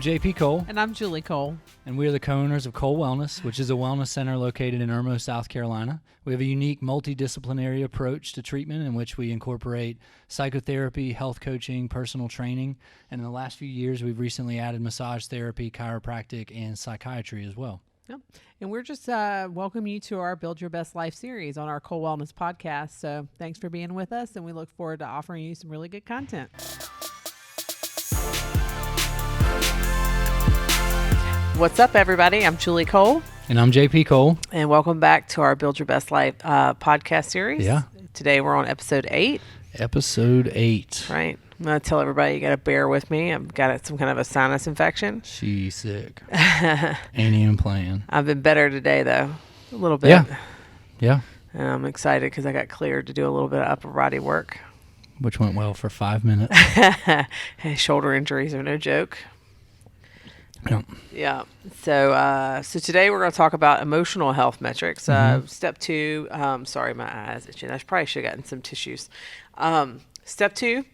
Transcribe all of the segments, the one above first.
JP Cole. And I'm Julie Cole. And we are the co-owners of Cole Wellness, which is a wellness center located in Irmo, South Carolina. We have a unique multidisciplinary approach to treatment in which we incorporate psychotherapy, health coaching, personal training, and in the last few years, we've recently added massage therapy, chiropractic, and psychiatry as well. Yep. And we're just welcoming you to our Build Your Best Life series on our Cole Wellness podcast. So thanks for being with us, and we look forward to offering you some really good content. What's up, everybody? I'm Julie Cole. And I'm JP Cole. And welcome back to our Build Your Best Life podcast series. Yeah. Today we're on episode 8. Episode 8. Right. I'm going to tell everybody you got to bear with me. I've got some kind of a sinus infection. She's sick. Ain't even playing. I've been better today, though. A little bit. Yeah. And I'm excited because I got cleared to do a little bit of upper body work. Which went well for 5 minutes. Hey, shoulder injuries are no joke. Yeah. Yeah. So today we're going to talk about emotional health metrics. Step 2. Sorry, my eyes itching. I probably should have gotten some tissues. Step 2,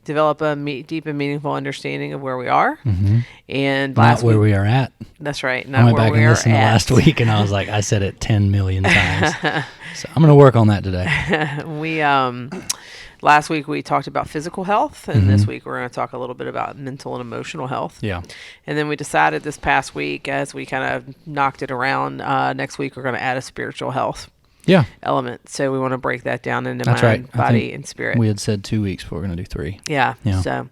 develop a deep and meaningful understanding of where we are. And not where we are at. That's right. I went back and listened to last week, and I was like, I said it 10 million times. So I'm going to work on that today. Last week we talked about physical health, and this week we're going to talk a little bit about mental and emotional health. Yeah. And then we decided this past week, as we kind of knocked it around, next week we're going to add a spiritual health element. So we want to break that down into mind, body, and spirit. We had said 2 weeks, but we're going to do 3. Yeah. So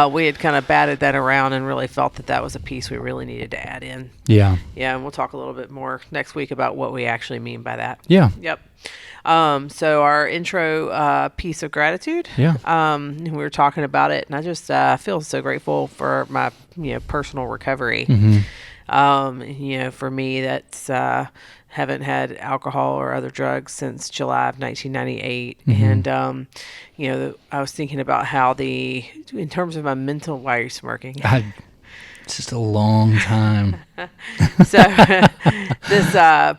we had kind of batted that around and really felt that was a piece we really needed to add in. Yeah. Yeah, and we'll talk a little bit more next week about what we actually mean by that. Yeah. Yep. So our intro piece of gratitude. Yeah. We were talking about it, and I just feel so grateful for my personal recovery. For me, that's haven't had alcohol or other drugs since July of 1998, and I was thinking about how in terms of my mental. Why are you smirking? It's just a long time. So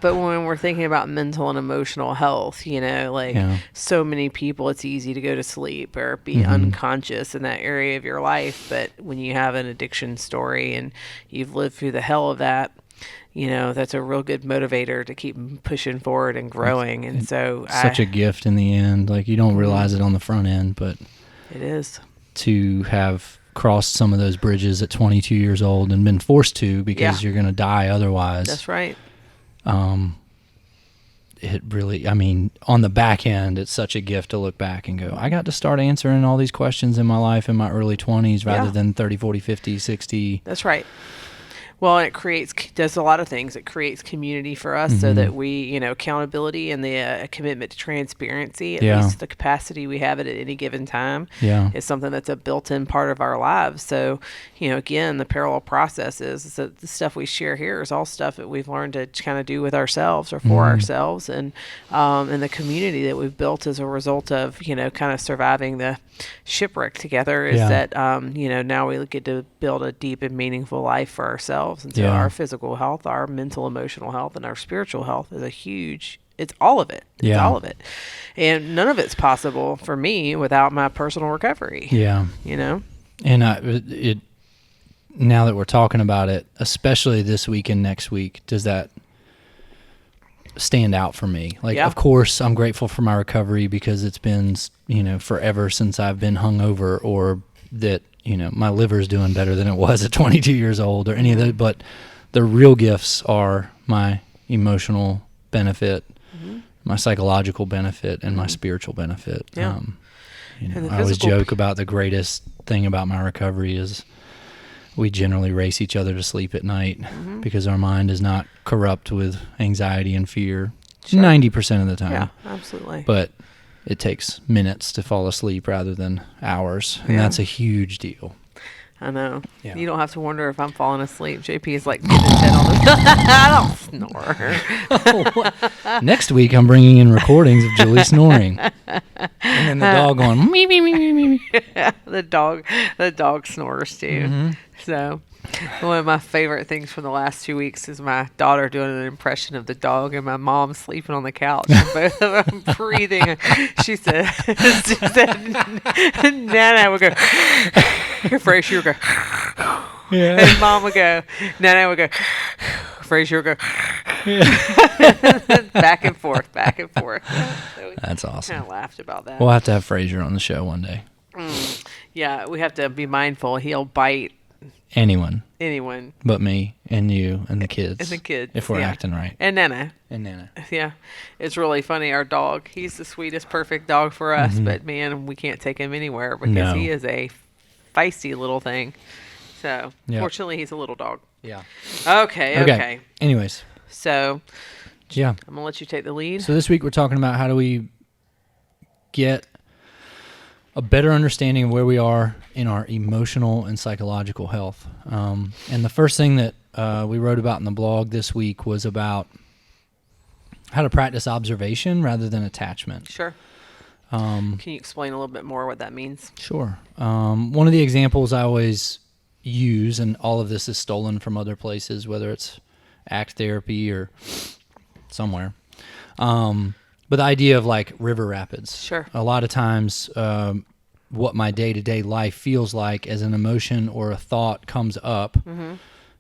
but when we're thinking about mental and emotional health, so many people, it's easy to go to sleep or be unconscious in that area of your life. But when you have an addiction story and you've lived through the hell of that, that's a real good motivator to keep pushing forward and growing. And so such a gift in the end. Like, you don't realize it on the front end, but it is to have crossed some of those bridges at 22 years old and been forced to because you're going to die otherwise. That's right. It really, on the back end, it's such a gift to look back and go, I got to start answering all these questions in my life in my early 20s rather than 30, 40, 50, 60. That's right. Well, it does a lot of things. It creates community for us so that we, accountability and the commitment to transparency, at least the capacity we have it at any given time, is something that's a built-in part of our lives. So, again, the parallel process is that the stuff we share here is all stuff that we've learned to kind of do with ourselves or for ourselves, and the community that we've built as a result of, kind of surviving the shipwreck together is that, now we get to build a deep and meaningful life for ourselves. And so our physical health, our mental, emotional health, and our spiritual health is it's all of it. It's all of it. And none of it's possible for me without my personal recovery. Yeah. And now that we're talking about it, especially this week and next week, does that stand out for me? Of course, I'm grateful for my recovery because it's been, forever since I've been hungover, or that, my liver's doing better than it was at 22 years old, or any of that. But the real gifts are my emotional benefit, my psychological benefit, and my spiritual benefit. Yeah. I always joke about the greatest thing about my recovery is we generally race each other to sleep at night because our mind is not corrupt with anxiety and fear 90% of the time. Yeah, absolutely. But it takes minutes to fall asleep rather than hours, and that's a huge deal. I know. Yeah. You don't have to wonder if I'm falling asleep. JP is like getting his head on the I don't snore. Next week, I'm bringing in recordings of Julie snoring, and then the dog going me me me me me. The dog snores too. So one of my favorite things from the last 2 weeks is my daughter doing an impression of the dog and my mom sleeping on the couch. And both of them breathing. She said, Nana would go, she would go, Yeah. And Mom would go, Nana would go, Frazier would go, back and forth, back and forth. So That's awesome. Kind of laughed about that. We'll have to have Frazier on the show one day. Yeah, we have to be mindful. He'll bite anyone but me and you and the kids. And the kids. If we're acting right. And Nana. Yeah. It's really funny. Our dog, he's the sweetest, perfect dog for us, but man, we can't take him anywhere because he is a feisty little thing. So, fortunately, he's a little dog. Yeah. Okay. Anyways. So, yeah. I'm going to let you take the lead. So this week we're talking about how do we get a better understanding of where we are in our emotional and psychological health. And the first thing that we wrote about in the blog this week was about how to practice observation rather than attachment. Sure. Can you explain a little bit more what that means? Sure. One of the examples I always use, and all of this is stolen from other places, whether it's ACT therapy or somewhere, but the idea of like river rapids. Sure. A lot of times what my day-to-day life feels like as an emotion or a thought comes up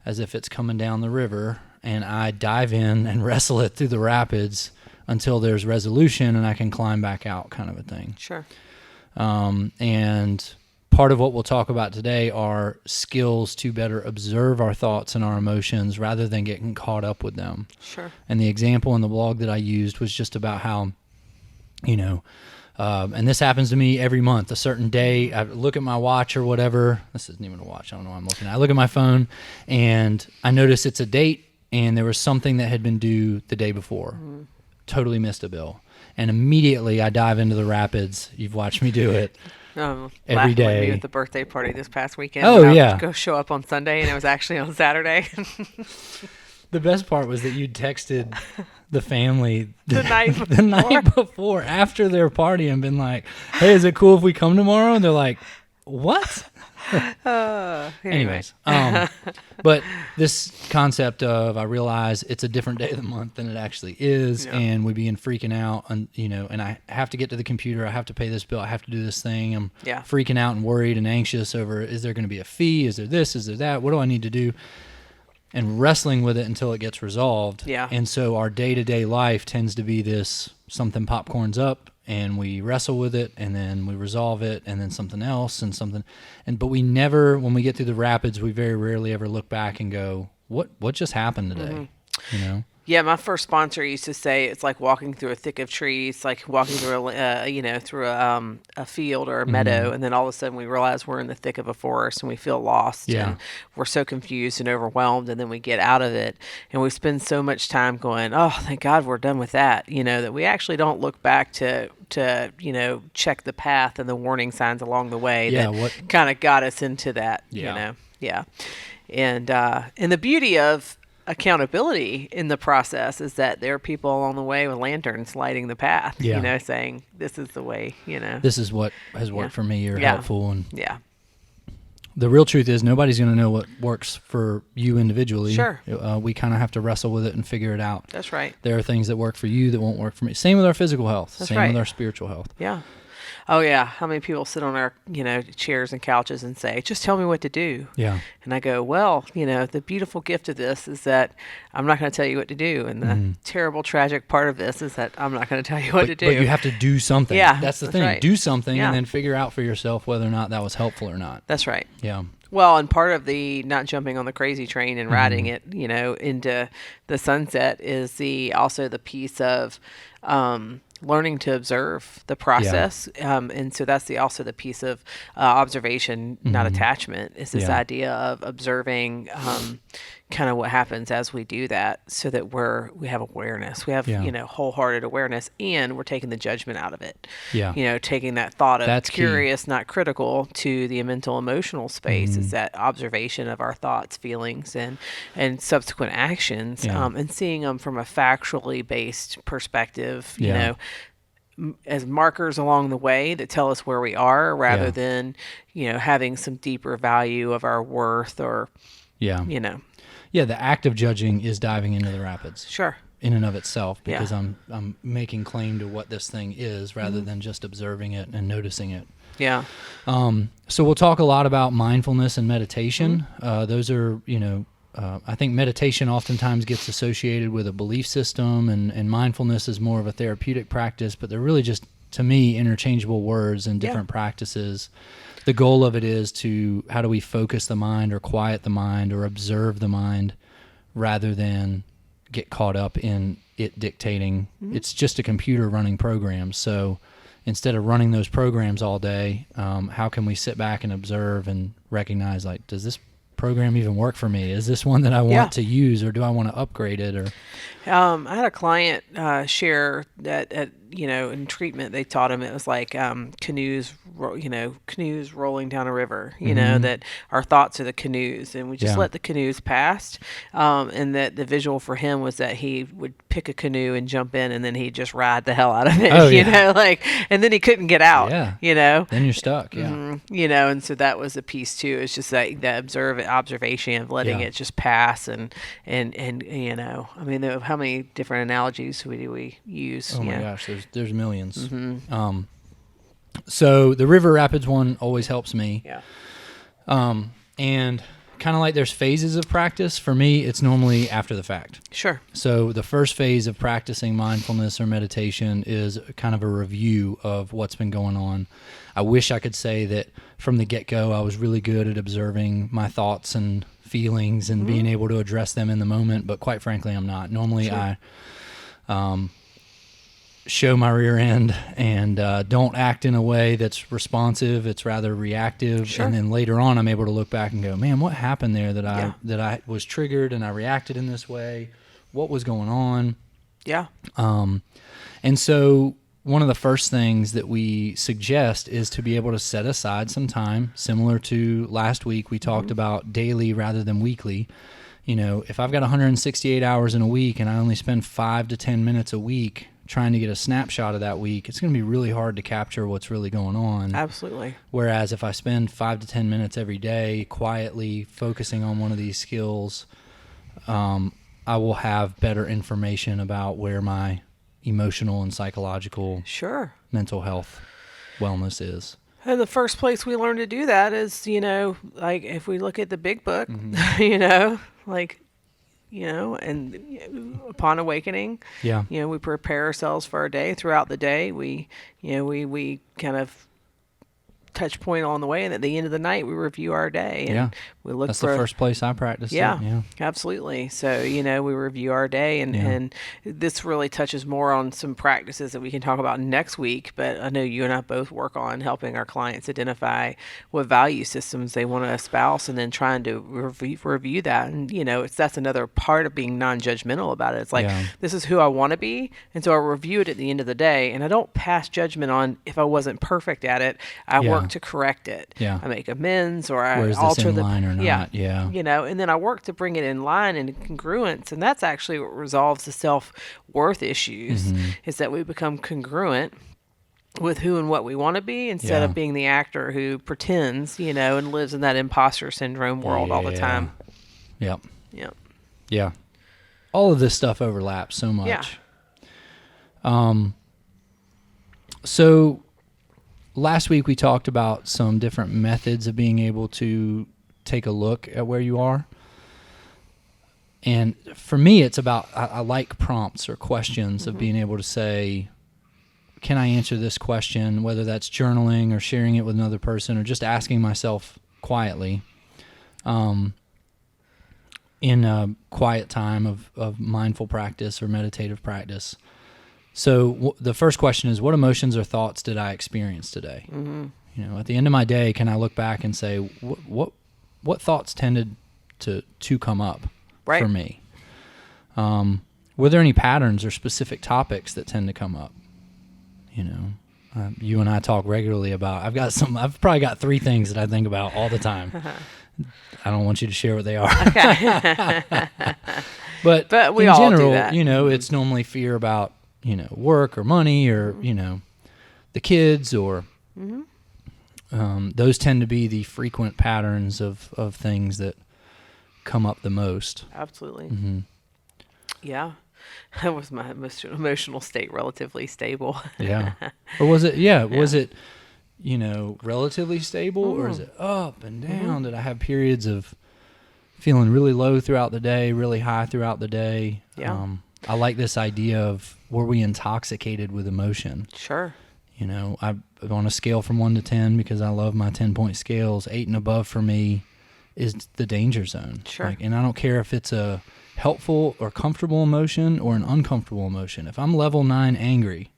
as if it's coming down the river, and I dive in and wrestle it through the rapids until there's resolution and I can climb back out, kind of a thing. Sure. And part of what we'll talk about today are skills to better observe our thoughts and our emotions rather than getting caught up with them. Sure. And the example in the blog that I used was just about how, and this happens to me every month. A certain day, I look at my watch or whatever. This isn't even a watch. I don't know why I'm looking at. I look at my phone, and I notice it's a date, and there was something that had been due the day before. Totally missed a bill. And immediately I dive into the rapids. You've watched me do it. Every day. With me at the birthday party this past weekend. Oh, yeah. I was go show up on Sunday, and it was actually on Saturday. The best part was that you texted the family the night before after their party and been like, hey, is it cool if we come tomorrow? And they're like, what? Anyways, but this concept of, I realize it's a different day of the month than it actually is, and we begin freaking out, and and I have to get to the computer, I have to pay this bill, I have to do this thing, I'm freaking out and worried and anxious over, is there going to be a fee, is there this, is there that, what do I need to do, and wrestling with it until it gets resolved. And so our day-to-day life tends to be this, something popcorns up, and we wrestle with it, and then we resolve it, and then something else, and something, but we never, when we get through the rapids, we very rarely ever look back and go, what just happened today? Yeah, my first sponsor used to say it's like walking through a thick of trees, like walking through a field or a meadow, and then all of a sudden we realize we're in the thick of a forest and we feel lost, and we're so confused and overwhelmed, and then we get out of it, and we spend so much time going, oh, thank God we're done with that, that we actually don't look back to check the path and the warning signs along the way that kind of got us into that, and the beauty of accountability in the process is that there are people along the way with lanterns lighting the path, saying this is the way, this is what has worked for me or helpful. And the real truth is nobody's going to know what works for you individually. Sure. We kind of have to wrestle with it and figure it out. That's right. There are things that work for you that won't work for me. Same with our physical health. That's Same right. with our spiritual health. Yeah. Oh, yeah. How many people sit on our, chairs and couches and say, just tell me what to do. Yeah. And I go, well, the beautiful gift of this is that I'm not going to tell you what to do. And the terrible, tragic part of this is that I'm not going to tell you what to do. But you have to do something. Yeah. That's the thing. Right. Do something and then figure out for yourself whether or not that was helpful or not. That's right. Yeah. Well, and part of the not jumping on the crazy train and riding it, into the sunset is also the piece of learning to observe the process. And so that's also the piece of observation, not attachment, is this idea of observing kind of what happens as we do that, so that we have awareness. We have, wholehearted awareness, and we're taking the judgment out of it. Yeah. Taking that thought of That's curious, not critical, to the mental emotional space is that observation of our thoughts, feelings, and subsequent actions, and seeing them from a factually based perspective, as markers along the way that tell us where we are, rather than, having some deeper value of our worth or, Yeah, the act of judging is diving into the rapids. Sure. in and of itself, because I'm making claim to what this thing is rather than just observing it and noticing it. Yeah. So we'll talk a lot about mindfulness and meditation. Those are, I think meditation oftentimes gets associated with a belief system, and mindfulness is more of a therapeutic practice, but they're really just, to me, interchangeable words and different practices. The goal of it is how do we focus the mind or quiet the mind or observe the mind rather than get caught up in it dictating. It's just a computer running programs. So instead of running those programs all day, how can we sit back and observe and recognize, like, does this program even work for me? Is this one that I want to use, or do I want to upgrade it? Or I had a client share that in treatment they taught him it was like canoes rolling down a river. That our thoughts are the canoes, and we just let the canoes pass. And that the visual for him was that he would pick a canoe and jump in, and then he'd just ride the hell out of it. And then he couldn't get out. Then you're stuck. And so that was a piece too. It's just that the observation of letting it just pass, and I mean, how many different analogies do we use? Oh my gosh, there's millions. So the river rapids one always helps me. And kind of like there's phases of practice. For me, it's normally after the fact. Sure. So the first phase of practicing mindfulness or meditation is kind of a review of what's been going on. I wish I could say that from the get-go I was really good at observing my thoughts and feelings and being able to address them in the moment, but quite frankly, I'm not. Normally I show my rear end and don't act in a way that's responsive. It's rather reactive. Sure. And then later on, I'm able to look back and go, man, what happened there that I was triggered and I reacted in this way? What was going on? Yeah. And so one of the first things that we suggest is to be able to set aside some time, similar to last week. We talked about daily rather than weekly. If I've got 168 hours in a week and I only spend 5 to 10 minutes a week trying to get a snapshot of that week, it's going to be really hard to capture what's really going on. Absolutely. Whereas if I spend 5 to 10 minutes every day quietly focusing on one of these skills, I will have better information about where my emotional and psychological mental health wellness is. And the first place we learn to do that is, like if we look at the big book, and upon awakening, we prepare ourselves for our day. Throughout the day, we kind of touch point on the way, and at the end of the night, we review our day. And we look. That's the first place I practice. Yeah, absolutely. So we review our day, and this really touches more on some practices that we can talk about next week. But I know you and I both work on helping our clients identify what value systems they want to espouse, and then trying to review that. And that's another part of being non-judgmental about it. It's like this is who I want to be, and so I review it at the end of the day, and I don't pass judgment on if I wasn't perfect at it. I work to correct it. I make amends, or I alter the line or not. And then I work to bring it in line and congruence, and that's actually what resolves the self-worth issues. Is that we become congruent with who and what we want to be instead of being the actor who pretends, and lives in that imposter syndrome world all the time. Yeah. All of this stuff overlaps so much. So last week we talked about some different methods of being able to take a look at where you are. And for me, it's about, I like prompts or questions of being able to say, can I answer this question, whether that's journaling or sharing it with another person or just asking myself quietly in a quiet time of mindful practice or meditative practice. So the first question is, what emotions or thoughts did I experience today? At the end of my day, can I look back and say, what thoughts tended to come up for me? Were there any patterns or specific topics that tend to come up? You and I talk regularly about, I've probably got 3 things that I think about all the time. I don't want you to share what they are. Okay. but we in all general, do that. It's normally fear about, work or money or, the kids or, those tend to be the frequent patterns of things that come up the most. Absolutely. Yeah. was my emotional state relatively stable. Yeah. Or was it, was it, relatively stable, or is it up and down? Did I have periods of feeling really low throughout the day, really high throughout the day? Yeah. I like this idea of, were we intoxicated with emotion? Sure. I on a scale from 1 to 10, because I love my 10-point scales, 8 and above for me is the danger zone. Sure. And I don't care if it's a helpful or comfortable emotion or an uncomfortable emotion. If I'm level 9 angry,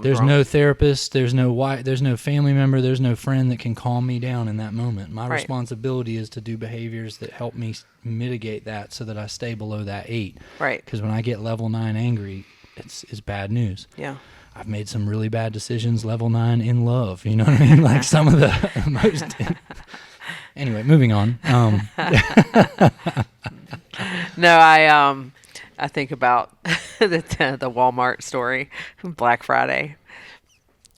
there's no therapist, there's no family member, there's no friend that can calm me down in that moment. My responsibility is to do behaviors that help me mitigate that so that I stay below that 8. Right. Because when I get level 9 angry, it's bad news. Yeah. I've made some really bad decisions level 9 in love. You know what I mean? Like some of the most... Anyway, moving on. No, I think about the Walmart story, Black Friday.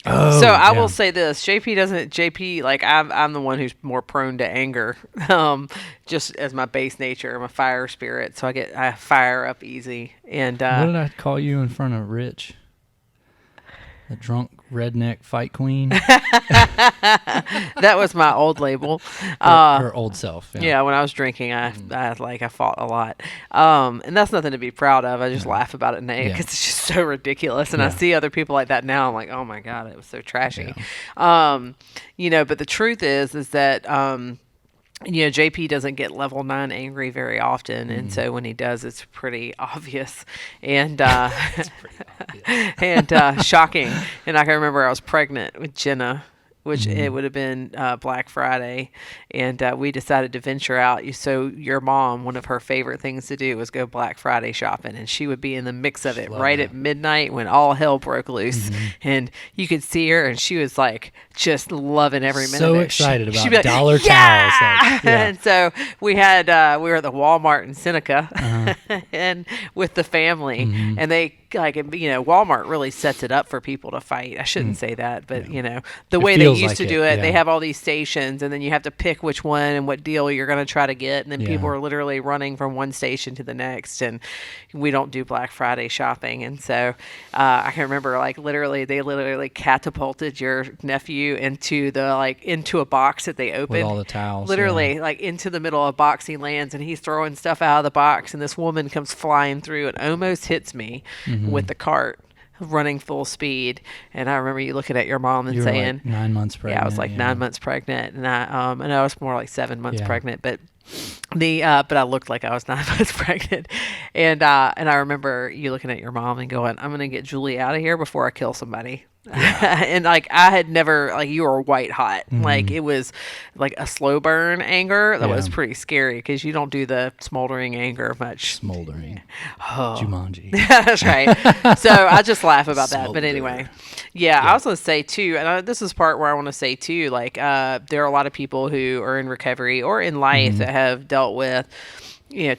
Oh, so I will say this: JP like I'm the one who's more prone to anger, just as my base nature. I'm a fire spirit, so I fire up easy. And what did I call you in front of Rich? The drunk redneck fight queen. That was my old label. Her old self. Yeah, when I was drinking, I fought a lot. And that's nothing to be proud of. I just laugh about it now because it's just so ridiculous. And I see other people like that now. I'm like, oh my God, it was so trashy. Yeah. But the truth is that, JP doesn't get level 9 angry very often, and so when he does, it's pretty obvious and and shocking. And I can remember I was pregnant with Jenna, which it would have been Black Friday, and we decided to venture out. So your mom, one of her favorite things to do was go Black Friday shopping, and she would be in the mix of it at midnight when all hell broke loose, and you could see her, and she was like just loving every minute. So of it. excited about like, dollar towels. And so we had we were at the Walmart in Seneca, and with the family, and they Walmart really sets it up for people to fight. I shouldn't say that, but the way they used to do it, they have all these stations, and then you have to pick which one and what deal you're going to try to get, and then people are literally running from one station to the next, and we don't do Black Friday shopping. And so I can remember they literally catapulted your nephew into a box that they opened with all the towels, literally into the middle of a box. He lands and he's throwing stuff out of the box, and this woman comes flying through and almost hits me with the cart running full speed. And I remember you looking at your mom and saying, like 9 months pregnant. Yeah, I was like 9 months pregnant, and I was more like 7 months pregnant, but I looked like I was 9 months pregnant. And I remember you looking at your mom and going, I'm going to get Julie out of here before I kill somebody. Yeah. And I had never, you were white hot. It was like a slow burn anger that was pretty scary, because you don't do the smoldering anger much. Smoldering. Oh. Jumanji. That's right. So I just laugh about that. But anyway, I was going to say too, and this is part where I want to say too, there are a lot of people who are in recovery or in life that have dealt with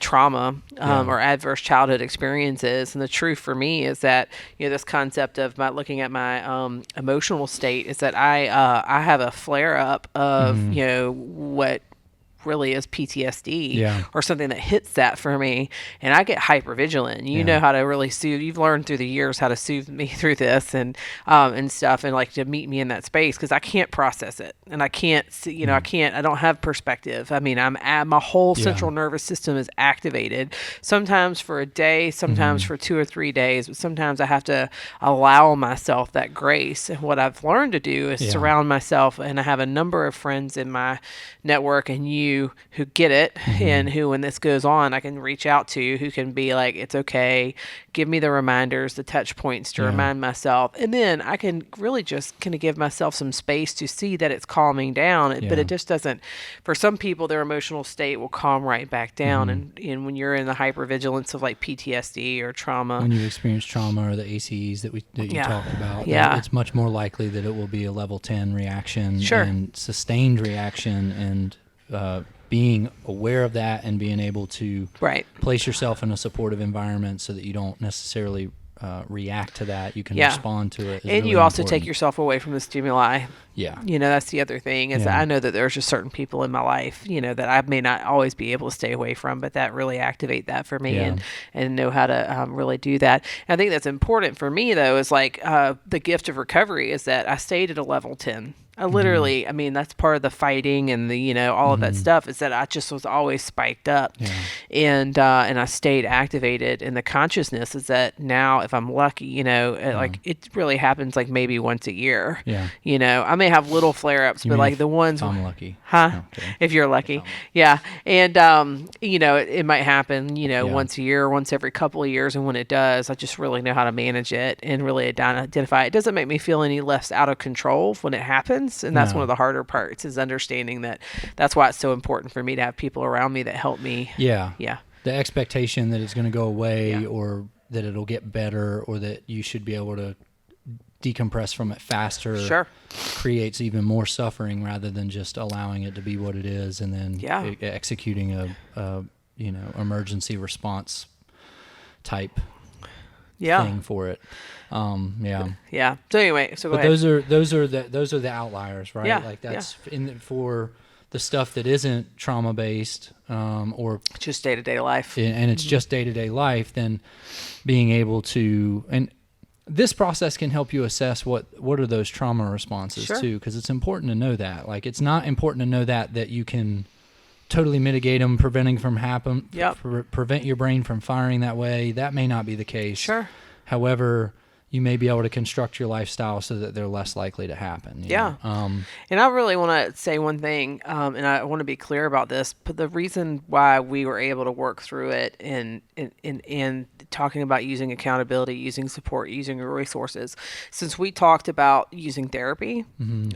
trauma or adverse childhood experiences. And the truth for me is that this concept of looking at my emotional state is that I have a flare up of what really is PTSD or something that hits that for me, and I get hypervigilant. You know how to really soothe. You've learned through the years how to soothe me through this and stuff, and to meet me in that space, because I can't process it, and I can't see. I don't have perspective. I mean, my whole central nervous system is activated. Sometimes for a day, sometimes for 2 or 3 days, but sometimes I have to allow myself that grace. And what I've learned to do is surround myself, and I have a number of friends in my network and who get it, and who, when this goes on, I can reach out to, who can be like, it's okay, give me the reminders, the touch points to remind myself, and then I can really just kind of give myself some space to see that it's calming down. But it just doesn't. For some people, their emotional state will calm right back down, and when you're in the hypervigilance of PTSD or trauma, when you've experienced trauma, or the ACEs that you talked about, it's much more likely that it will be a level 10 reaction and sustained reaction, and being aware of that and being able to place yourself in a supportive environment so that you don't necessarily react to that. You can respond to it. And you also take yourself away from the stimuli. Yeah. That's the other thing is that I know that there's just certain people in my life, that I may not always be able to stay away from, but that really activate that for me and know how to really do that. And I think that's important for me, though, is like the gift of recovery is that I stayed at a level 10. I literally, that's part of the fighting and the, all of that stuff is that I just was always spiked up and I stayed activated. And the consciousness is that now if I'm lucky, like it really happens like maybe once a year. Yeah. I may have little flare ups, but like the ones. If I'm lucky. Huh? No, okay. If you're lucky. Yeah. And, it might happen, once a year, once every couple of years. And when it does, I just really know how to manage it and really identify it. It doesn't make me feel any less out of control when it happens. And that's one of the harder parts is understanding that that's why it's so important for me to have people around me that help me. Yeah. Yeah. The expectation that it's going to go away or that it'll get better or that you should be able to decompress from it faster creates even more suffering rather than just allowing it to be what it is and then executing a emergency response type thing for it. Yeah. So anyway, go ahead. Those are the outliers, right? Yeah. Like that's for the stuff that isn't trauma based or just day-to-day life. And it's just day-to-day life, then being able to and this process can help you assess what are those trauma responses too, because it's important to know that. Like it's not important to know that you can totally mitigate them, preventing from happen. Prevent your brain from firing that way. That may not be the case. Sure. However, you may be able to construct your lifestyle so that they're less likely to happen. You know? And I really want to say one thing, and I want to be clear about this, but the reason why we were able to work through it and talking about using accountability, using support, using resources, since we talked about using therapy,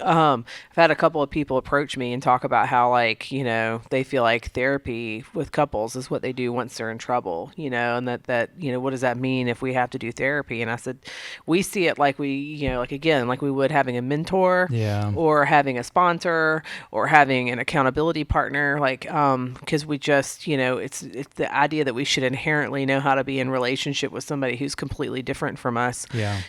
I've had a couple of people approach me and talk about how they feel like therapy with couples is what they do once they're in trouble, and that what does that mean if we have to do therapy? And I said, we see it like we, like we would having a mentor or having a sponsor or having an accountability partner, because we just, it's the idea that we should inherently know how to be in relationship with somebody who's completely different from us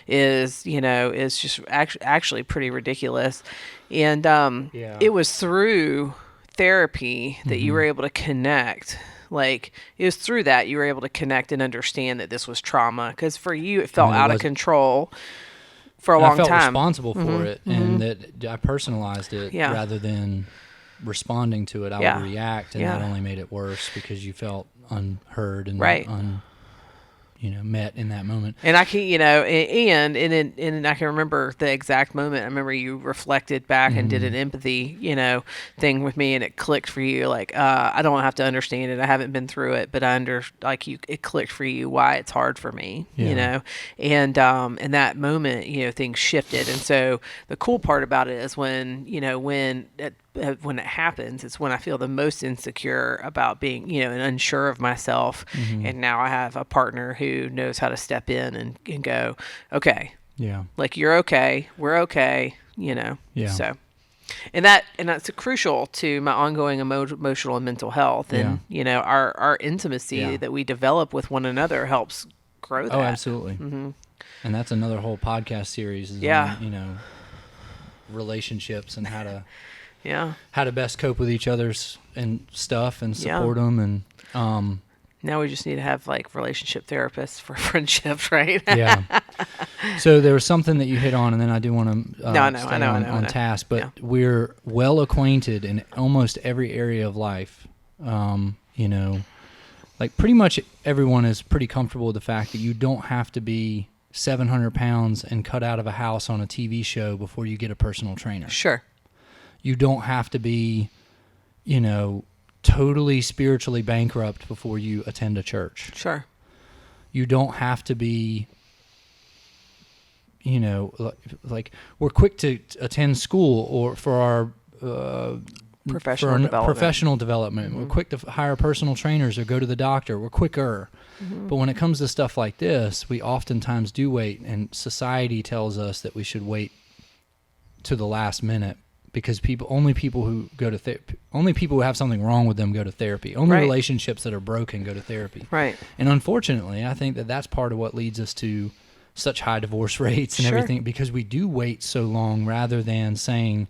is just actually pretty ridiculous. And it was through therapy that you were able to connect. Like it was through that you were able to connect and understand that this was trauma. Because for you, it felt out of control for a long time. I felt responsible for it, and that I personalized it rather than responding to it. I would react, and that only made it worse because you felt unheard and met in that moment. And I can, and I can remember the exact moment. I remember you reflected back and did an empathy, thing with me, and it clicked for you. Like, I don't have to understand it. I haven't been through it, but it clicked for you why it's hard for me, and in that moment, things shifted. And so the cool part about it is when it happens, it's when I feel the most insecure about being, and unsure of myself. And now I have a partner who knows how to step in and go, okay, like you're okay, we're okay, so, and that's crucial to my ongoing emotional and mental health. And, our intimacy that we develop with one another helps grow that. Oh, absolutely. And that's another whole podcast series is on, relationships and how to best cope with each other's and stuff and support them. And now we just need to have relationship therapists for friendships, right? So there was something that you hit on, and then I do want to stay on task, but we're well acquainted in almost every area of life. Pretty much everyone is pretty comfortable with the fact that you don't have to be 700 pounds and cut out of a house on a TV show before you get a personal trainer. Sure. You don't have to be, totally spiritually bankrupt before you attend a church. Sure. You don't have to be, we're quick to attend school or for our professional development. We're quick to hire personal trainers or go to the doctor. We're quicker. But when it comes to stuff like this, we oftentimes do wait, and society tells us that we should wait to the last minute. Because only people who have something wrong with them go to therapy. Only relationships that are broken go to therapy. Right. And unfortunately, I think that that's part of what leads us to such high divorce rates and everything, because we do wait so long rather than saying,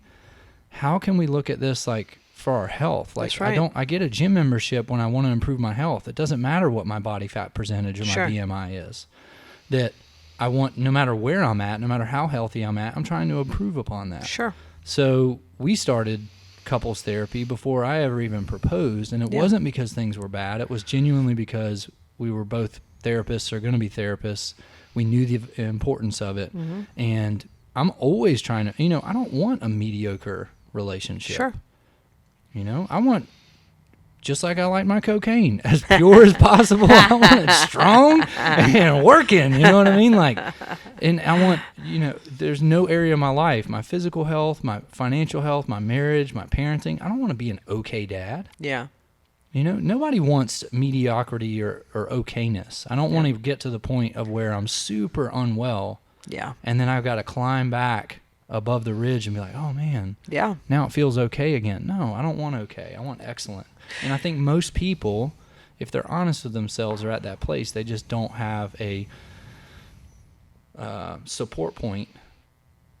how can we look at this like for our health? Like, I get a gym membership when I want to improve my health. It doesn't matter what my body fat percentage or my BMI is. That I want, no matter where I'm at, no matter how healthy I'm at, I'm trying to improve upon that. Sure. So we started couples therapy before I ever even proposed, and it wasn't because things were bad. It was genuinely because we were both therapists or going to be therapists. We knew the importance of it. And I'm always trying to, I don't want a mediocre relationship. Sure. I want, just like I like my cocaine, as pure as possible. I want it strong and working, you know what I mean? Like, and I want, there's no area of my life, my physical health, my financial health, my marriage, my parenting. I don't want to be an okay dad. Yeah. Nobody wants mediocrity or okayness. I don't want to get to the point of where I'm super unwell. Yeah. And then I've got to climb back above the ridge and be like, oh man, now it feels okay again. No, I don't want okay. I want excellent. And I think most people, if they're honest with themselves, are at that place. They just don't have a support point.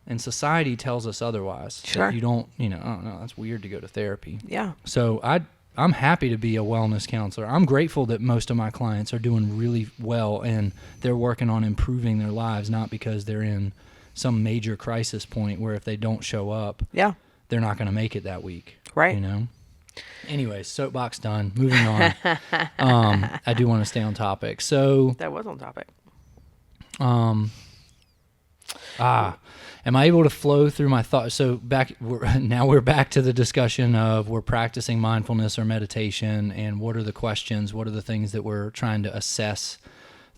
And society tells us otherwise. Sure. That you don't, oh no, that's weird to go to therapy. Yeah. So I'm happy to be a wellness counselor. I'm grateful that most of my clients are doing really well and they're working on improving their lives, not because they're in some major crisis point where if they don't show up, they're not going to make it that week. Right. Anyways, soapbox done. Moving on. I do want to stay on topic. So that was on topic. Am I able to flow through my thoughts? So now we're back to the discussion of we're practicing mindfulness or meditation, and what are the questions? What are the things that we're trying to assess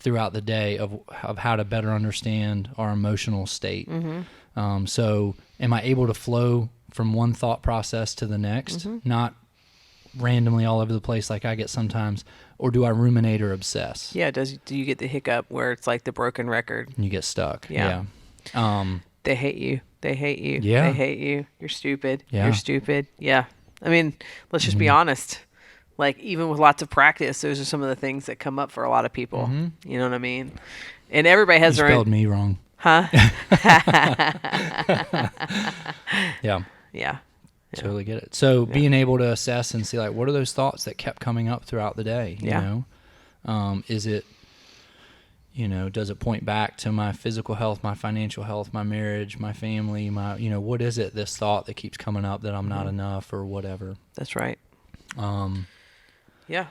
throughout the day of how to better understand our emotional state? So am I able to flow from one thought process to the next, not randomly all over the place like I get sometimes, or do I ruminate or obsess? Yeah. Do you get the hiccup where it's like the broken record? And you get stuck. Yeah. They hate you. They hate you. Yeah. They hate you. You're stupid. Yeah. You're stupid. Yeah. I mean, let's just be honest. Like, even with lots of practice, those are some of the things that come up for a lot of people. You know what I mean? And everybody has their own. You spelled me wrong. Huh? Yeah. Totally get it. So being able to assess and see, like, what are those thoughts that kept coming up throughout the day? You know? Is it, does it point back to my physical health, my financial health, my marriage, my family, what is it, this thought that keeps coming up that I'm not enough or whatever? That's right. Yeah.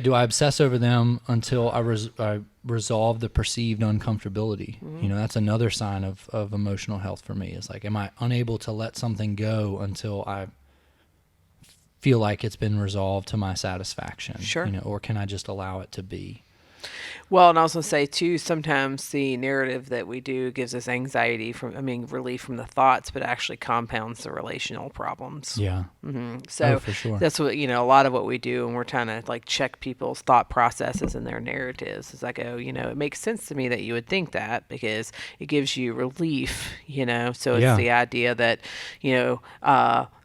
Do I obsess over them until I resolve the perceived uncomfortability? That's another sign of emotional health for me. Is like, am I unable to let something go until I feel like it's been resolved to my satisfaction? Sure. Or can I just allow it to be? Well, and I also say too, sometimes the narrative that we do gives us anxiety relief from the thoughts, but actually compounds the relational problems. Yeah. So for sure. That's what, a lot of what we do, and we're trying to like check people's thought processes and their narratives. Is I go, it makes sense to me that you would think that because it gives you relief, so it's the idea that,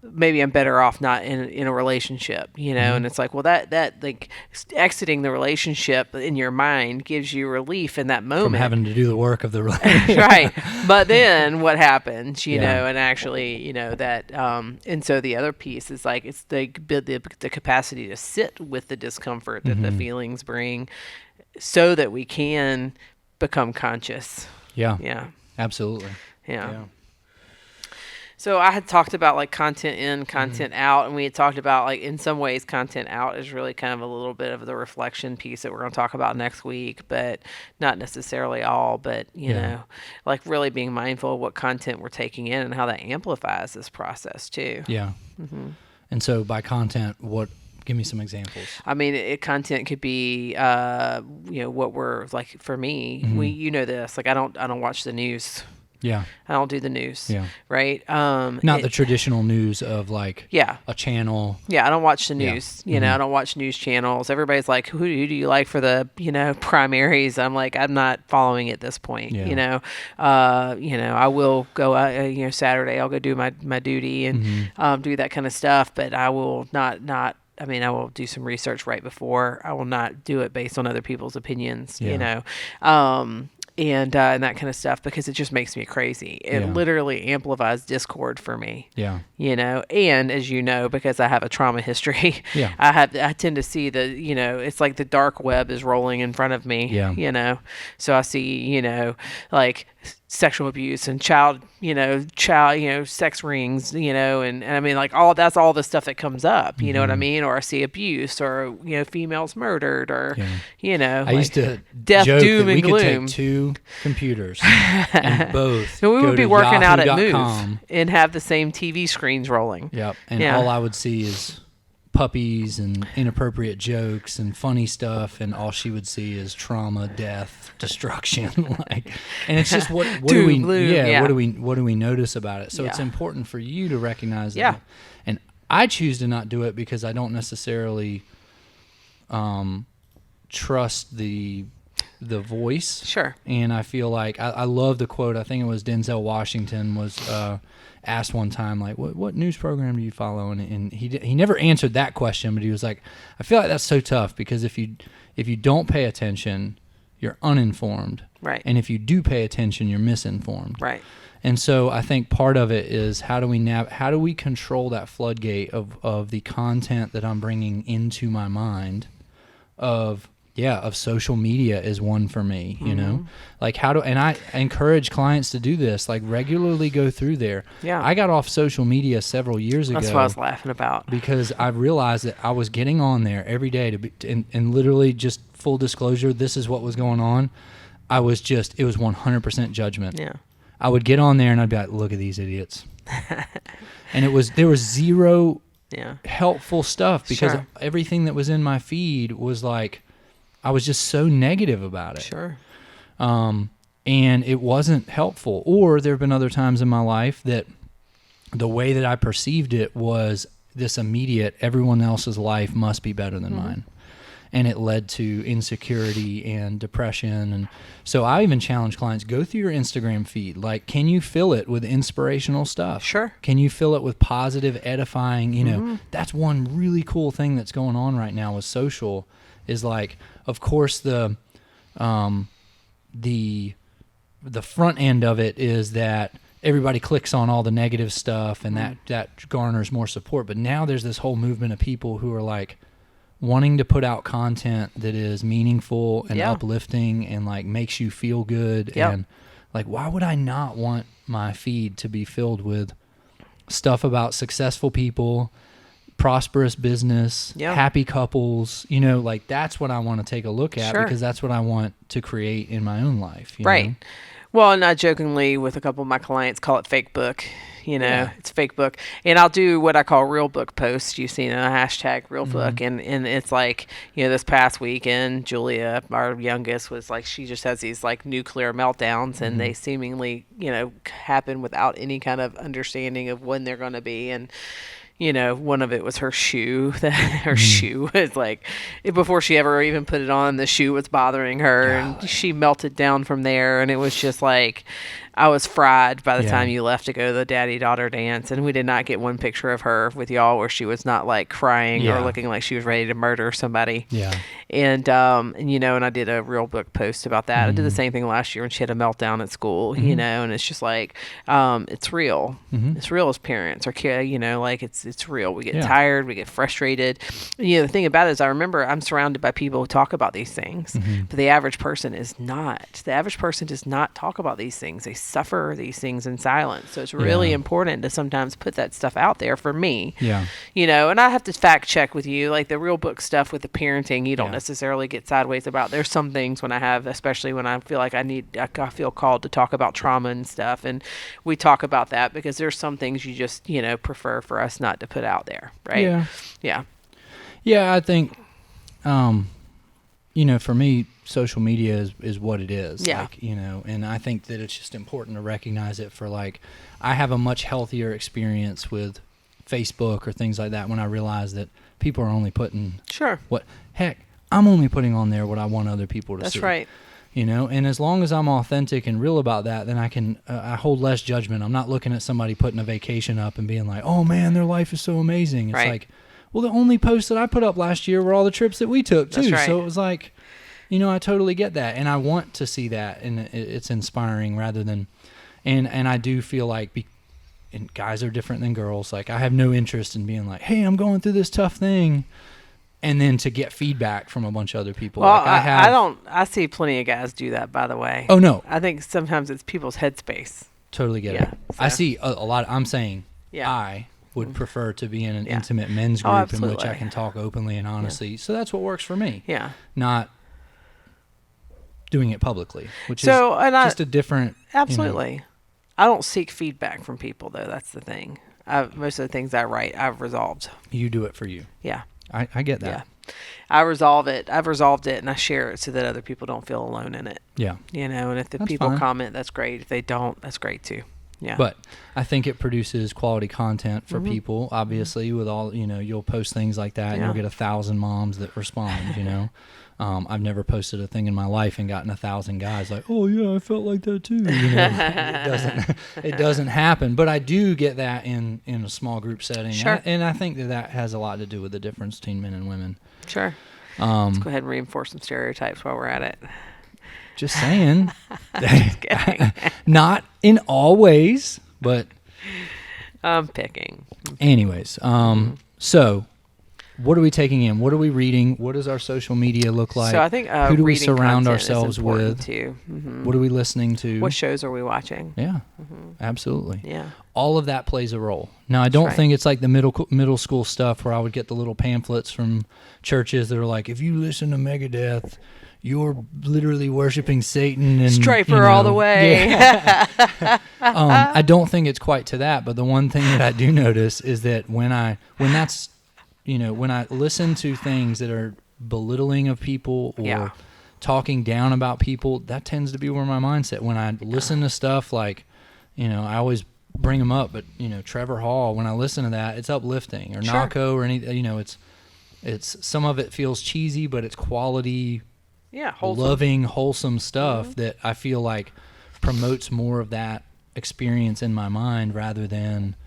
maybe I'm better off not in a relationship, and it's like, well, that like exiting the relationship in your mind gives you relief in that moment. From having to do the work of the relationship. Right. But then what happens, and actually, that, and so the other piece is like, it's the capacity to sit with the discomfort that the feelings bring so that we can become conscious. Yeah. Yeah. Absolutely. Yeah. So I had talked about like content in, content out, and we had talked about like in some ways content out is really kind of a little bit of the reflection piece that we're going to talk about next week, but not necessarily all, but you know, like really being mindful of what content we're taking in and how that amplifies this process too. Yeah. And so by content, give me some examples. I mean, content could be, what we're like, for me, this, like, I don't watch the news. Yeah. I don't do the news. Yeah. Right. Not the traditional news of like a channel. Yeah. I don't watch the news. I don't watch news channels. Everybody's like, who do you like for the, primaries? I'm like, I'm not following at this point. I will go, Saturday, I'll go do my duty and do that kind of stuff, but I will not, I will do some research right before. I will not do it based on other people's opinions, and that kind of stuff, because it just makes me crazy. It Yeah. literally amplifies discord for me. Yeah. And as you know, because I have a trauma history, Yeah. I tend to see it's like the dark web is rolling in front of me. Yeah. So I see, like sexual abuse and child sex rings, and I mean, like, that's all the stuff that comes up, you know what I mean? Or I see abuse, or females murdered, or I used to death, joke doom, that we and could gloom. take 2 computers and both So we go would be to working out at yahoo.com. Move and have the same TV screens rolling. Yep. And all I would see is puppies and inappropriate jokes and funny stuff, and all she would see is trauma, death, destruction. And it's just what do we what do we notice about it? So it's important for you to recognize that. Yeah. And I choose to not do it because I don't necessarily trust the voice. Sure. And I feel like I love the quote. I think it was Denzel Washington was asked one time, like, what news program do you follow? And he never answered that question, but he was like, I feel like that's so tough, because if you don't pay attention, you're uninformed. Right. And if you do pay attention, you're misinformed. Right. And so I think part of it is how do we control that floodgate of the content that I'm bringing into my mind of social media is one for me, like and I encourage clients to do this, like regularly go through there. Yeah. I got off social media several years ago. That's what I was laughing about. Because I realized that I was getting on there every day and literally, just full disclosure, this is what was going on. It was 100% judgment. Yeah. I would get on there and I'd be like, look at these idiots. And there was zero helpful stuff, because everything that was in my feed was like, I was just so negative about it. Sure. And it wasn't helpful. Or there have been other times in my life that the way that I perceived it was this immediate, everyone else's life must be better than mine. And it led to insecurity and depression. And so I even challenge clients, go through your Instagram feed. Like, can you fill it with inspirational stuff? Sure. Can you fill it with positive, edifying, that's one really cool thing that's going on right now with social, is like, of course, the front end of it is that everybody clicks on all the negative stuff, and that garners more support. But now there's this whole movement of people who are like wanting to put out content that is meaningful and uplifting and like makes you feel good. And like, why would I not want my feed to be filled with stuff about successful people, prosperous business, happy couples, like that's what I want to take a look at, because that's what I want to create in my own life. Right. know? Well, and I jokingly with a couple of my clients call it fake book. It's fake book. And I'll do what I call real book posts. You've seen a hashtag real book. And it's like, this past weekend, Julia, our youngest, was like, she just has these like nuclear meltdowns, and they seemingly, happen without any kind of understanding of when they're going to be. And one of it was her shoe. Her shoe was like, before she ever even put it on, the shoe was bothering her, and she melted down from there. And it was just like, I was fried by the time you left to go to the daddy-daughter dance, and we did not get one picture of her with y'all where she was not like crying or looking like she was ready to murder somebody. Yeah. And and I did a real book post about that. I did the same thing last year when she had a meltdown at school, and it's just like, it's real. It's real as parents or like it's real. We get tired, we get frustrated. The thing about it is, I remember I'm surrounded by people who talk about these things, but the average person is not. The average person does not talk about these things. They suffer these things in silence. So it's really important to sometimes put that stuff out there for me. Yeah. And I have to fact check with you, like the real book stuff with the parenting, you don't necessarily get sideways about. There's some things when I have, especially when I feel like I feel called to talk about trauma and stuff, and we talk about that because there's some things you just, prefer for us not to put out there. Right. Yeah. Yeah. Yeah. I think, for me, social media is what it is. Yeah. Like, and I think that it's just important to recognize it for like, I have a much healthier experience with Facebook or things like that when I realize that people are only putting I'm only putting on there what I want other people to see. That's right. And as long as I'm authentic and real about that, then I can, I hold less judgment. I'm not looking at somebody putting a vacation up and being like, oh man, their life is so amazing. It's like, well, the only posts that I put up last year were all the trips that we took too. That's right. So it was like, I totally get that, and I want to see that, and it's inspiring rather than, and I do feel like, and guys are different than girls. Like, I have no interest in being like, hey, I'm going through this tough thing, and then to get feedback from a bunch of other people. Well, like I see plenty of guys do that, by the way. Oh, no. I think sometimes it's people's headspace. Totally get it. So. I see a lot. I'm saying I would prefer to be in an intimate men's group in which I can talk openly and honestly. So that's what works for me. Yeah. Not doing it publicly, which is just a different... Absolutely. I don't seek feedback from people, though. That's the thing. Most of the things I write, I've resolved. You do it for you. Yeah. I get that. Yeah. I resolve it. I've resolved it, and I share it so that other people don't feel alone in it. Yeah. And if the people comment, that's great. If they don't, that's great too. Yeah. But I think it produces quality content for people, obviously, with all, you'll post things like that and you'll get 1,000 moms that respond, I've never posted a thing in my life and gotten 1,000 guys like, oh yeah, I felt like that too. It doesn't happen, but I do get that in a small group setting. Sure. And I think that has a lot to do with the difference between men and women. Sure. Let's go ahead and reinforce some stereotypes while we're at it. Just saying. Just kidding. Not in all ways, but I'm picking. Anyways, so what are we taking in? What are we reading? What does our social media look like? So I think who do we surround ourselves with? Too. What are we listening to? What shows are we watching? Yeah, absolutely. Yeah, all of that plays a role. Now, I don't think it's like the middle school stuff where I would get the little pamphlets from churches that are like, if you listen to Megadeth, you're literally worshiping Satan and Striper all the way. Yeah. I don't think it's quite to that, but the one thing that I do notice is that when I listen to things that are belittling of people or talking down about people, that tends to be where my mindset. When I listen to stuff like, I always bring them up, but Trevor Hall, when I listen to that, it's uplifting, or Naco, or anything. It's some of it feels cheesy, but it's quality. Yeah, wholesome. Loving, wholesome stuff that I feel like promotes more of that experience in my mind rather than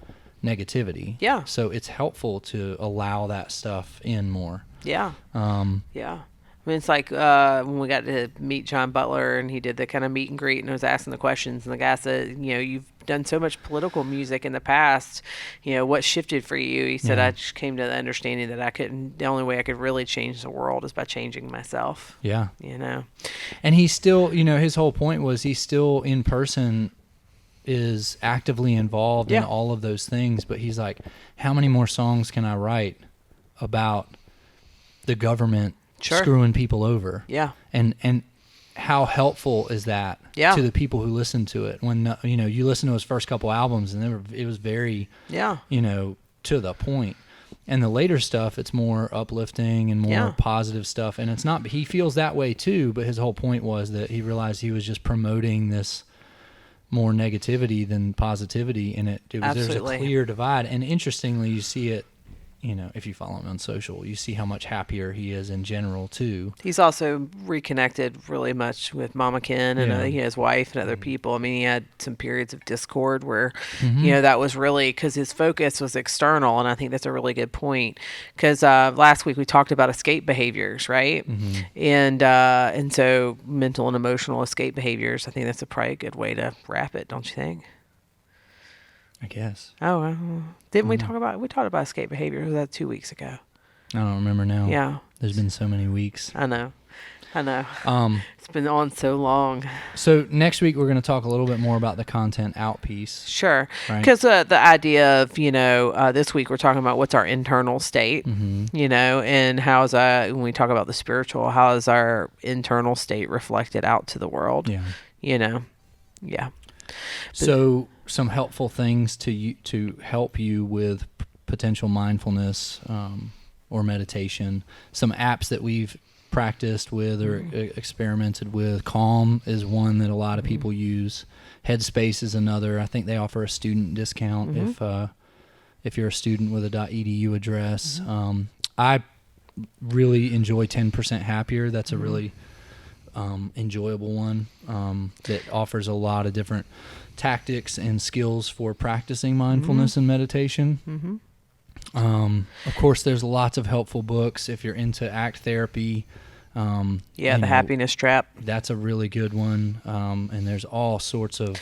negativity. Yeah. So it's helpful to allow that stuff in more. Yeah. Yeah. I mean, it's like when we got to meet John Butler and he did the kind of meet and greet and was asking the questions, and the guy said, you've done so much political music in the past, what shifted for you? He said, I just came to the understanding that the only way I could really change the world is by changing myself. Yeah. And he's still, his whole point was he's still in person, is actively involved in all of those things, but he's like, how many more songs can I write about the government screwing people over? Yeah. And how helpful is that to the people who listen to it? When you listen to his first couple albums and it was very to the point. And the later stuff, it's more uplifting and more positive stuff. And it's not, he feels that way too, but his whole point was that he realized he was just promoting this more negativity than positivity, and there's a clear divide. And interestingly, you see it, if you follow him on social, you see how much happier he is in general too. He's also reconnected really much with Mama Ken and his wife and other people. I mean, he had some periods of discord where, that was really because his focus was external, and I think that's a really good point. Because last week we talked about escape behaviors, right? And so mental and emotional escape behaviors. I think that's probably a good way to wrap it, don't you think? I guess. Oh, didn't we talk about? We talked about escape behavior. Was that 2 weeks ago? I don't remember now. Yeah. There's been so many weeks. I know. It's been on so long. So next week we're going to talk a little bit more about the content out piece. Sure. Because the idea of, this week we're talking about what's our internal state, and how's when we talk about the spiritual, how is our internal state reflected out to the world? Yeah. So some helpful things to help you with potential mindfulness or meditation. Some apps that we've practiced with or experimented with. Calm is one that a lot of people use. Headspace is another. I think they offer a student discount if you're a student with a .edu address. I really enjoy 10% Happier. That's a really enjoyable one that offers a lot of different tactics and skills for practicing mindfulness and meditation. Of course, there's lots of helpful books. If you're into ACT therapy, The happiness trap. That's a really good one. And there's all sorts of...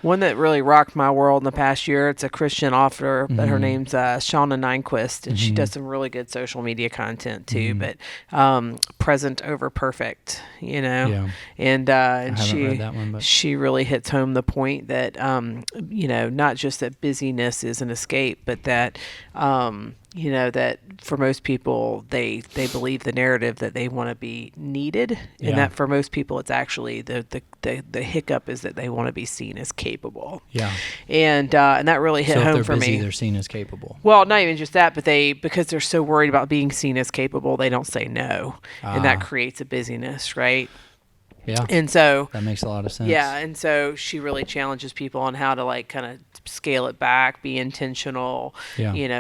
One that really rocked my world in the past year, it's a Christian author, but her name's Shauna Nyquist, and she does some really good social media content too, but present over perfect, and she read that one, but she really hits home the point that, not just that busyness is an escape, but that, that for most people, they believe the narrative that they want to be needed, and that for most people, it's actually the hiccup is that they want to be seen as capable. Yeah. And that really hit home for busy, me. They're seen as capable. Well, not even just that, but because they're so worried about being seen as capable, they don't say no. And that creates a busyness, right? Yeah. And so that makes a lot of sense. Yeah. And so she really challenges people on how to kind of scale it back, be intentional,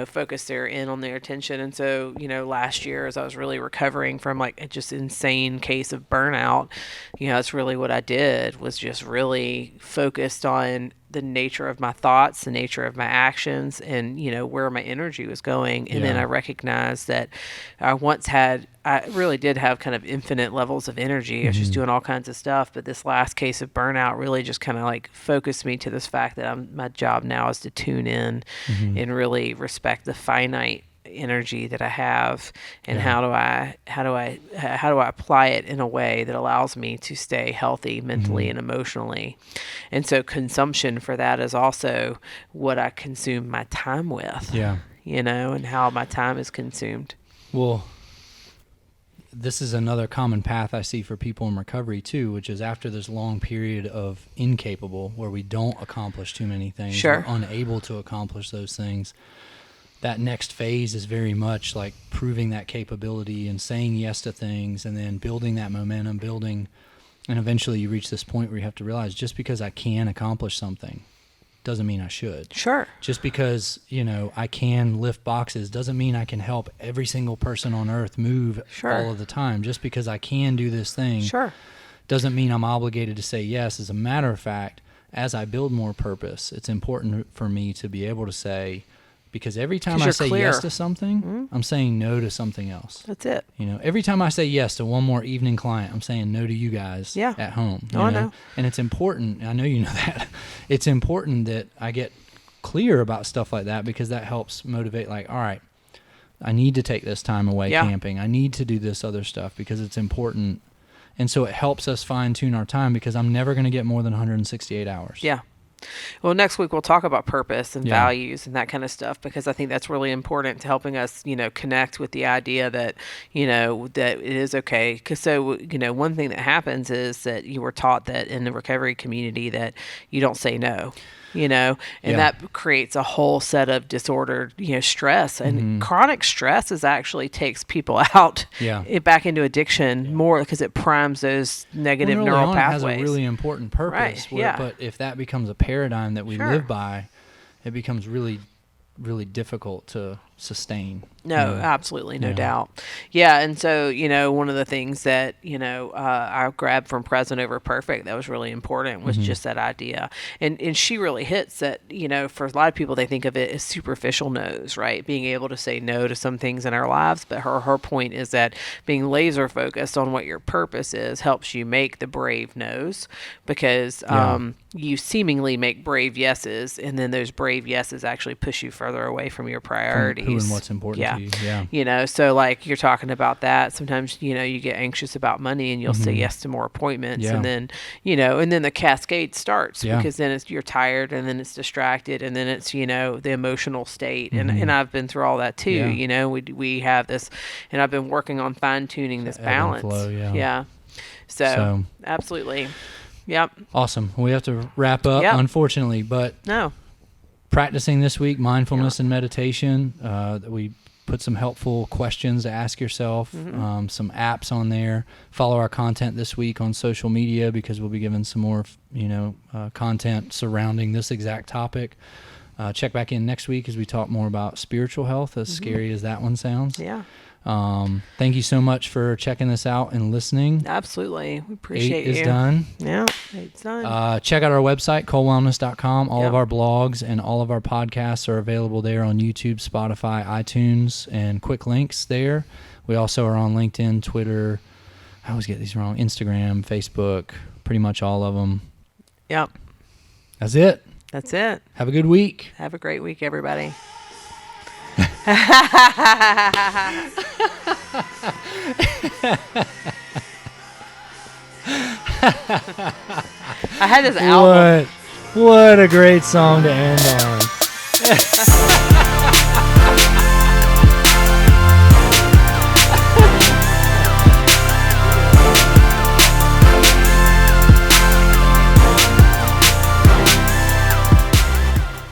focus on their attention. And so, last year as I was really recovering from a just insane case of burnout, that's really what I did, was just really focused on the nature of my thoughts, the nature of my actions, and, where my energy was going. And then I recognized that I really did have kind of infinite levels of energy. I was just doing all kinds of stuff. But this last case of burnout really just kind of focused me to this fact that my job now is to tune in and really respect the finite energy that I have, and how do I apply it in a way that allows me to stay healthy mentally and emotionally. And so consumption for that is also what I consume my time with. Yeah. And how my time is consumed. Well, this is another common path I see for people in recovery too, which is after this long period of incapable, where we don't accomplish too many things, we're unable to accomplish those things. That next phase is very much like proving that capability and saying yes to things, and then building that momentum, and eventually you reach this point where you have to realize, just because I can accomplish something doesn't mean I should. Sure. Just because, I can lift boxes doesn't mean I can help every single person on earth move all of the time. Just because I can do this thing doesn't mean I'm obligated to say yes. As a matter of fact, as I build more purpose, it's important for me to be able to say, because every time I say yes to something, I'm saying no to something else. That's it. Every time I say yes to one more evening client, I'm saying no to you guys at home. I know. And it's important, I know you know that, it's important that I get clear about stuff like that, because that helps motivate, all right, I need to take this time away camping. I need to do this other stuff because it's important. And so it helps us fine-tune our time, because I'm never going to get more than 168 hours. Yeah. Well, next week we'll talk about purpose and values and that kind of stuff, because I think that's really important to helping us, connect with the idea that, that it is okay. Because one thing that happens is that you were taught that in the recovery community that you don't say no. And that creates a whole set of disordered, stress, and chronic stress actually takes people out back into addiction more, because it primes those negative neural pathways. It has a really important purpose. Right. But if that becomes a paradigm that we live by, it becomes really, really difficult to sustain. No, absolutely. No doubt. Yeah. And so, one of the things that, I grabbed from Present Over Perfect that was really important was just that idea. And she really hits that, for a lot of people, they think of it as superficial no's, right? Being able to say no to some things in our lives. But her point is that being laser focused on what your purpose is helps you make the brave no's, because you seemingly make brave yeses, and then those brave yeses actually push you further away from your priorities. Who and what's important to you. Yeah. So you're talking about that. Sometimes, you get anxious about money, and you'll say yes to more appointments. And then, and then the cascade starts, because then you're tired, and then it's distracted, and then it's, the emotional state. And I've been through all that too. We have this, and I've been working on fine tuning this balance. Flow, So absolutely. Yep. Awesome. We have to wrap up, unfortunately, but practicing this week, mindfulness and meditation. We put some helpful questions to ask yourself, some apps on there. Follow our content this week on social media, because we'll be giving some more, content surrounding this exact topic. Check back in next week as we talk more about spiritual health, as scary as that one sounds. Yeah. Thank you so much for checking this out and listening. Absolutely. We appreciate 8 is done. Yeah, 8's done. Check out our website, colewellness.com. All of our blogs and all of our podcasts are available there on YouTube, Spotify, iTunes, and quick links there. We also are on LinkedIn, Twitter, I always get these wrong. Instagram, Facebook, pretty much all of them. Yep. That's it. That's it. Have a good week. Have a great week, everybody. I had this album. What a great song to end on.